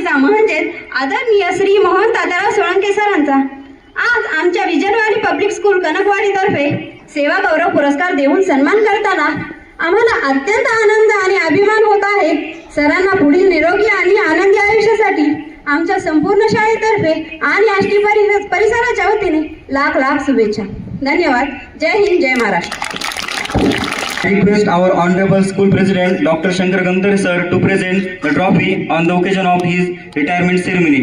पिता म्हणजेच आदरणीय श्री मोहन तात्याराव सोळंके सरांचा आज आमच्या विजनवाडी पब्लिक स्कूल कनकवाडी तर्फे सेवा गौरव पुरस्कार देऊन सन्मान करताना आम्हाला अत्यंत आनंद आणि अभिमान होत आहे। सरांना पुढील निरोगी आणि आनंदी आयुष्यासाठी आमच्या संपूर्ण शाळेतर्फे आणि आष्टी परिसराच्या वतीने लाख लाख शुभेच्छा। धन्यवाद। जय हिंद, जय Maharashtra. I request our Honorable School President Dr. Shankar Gantare sir to present the trophy on the occasion of his retirement ceremony.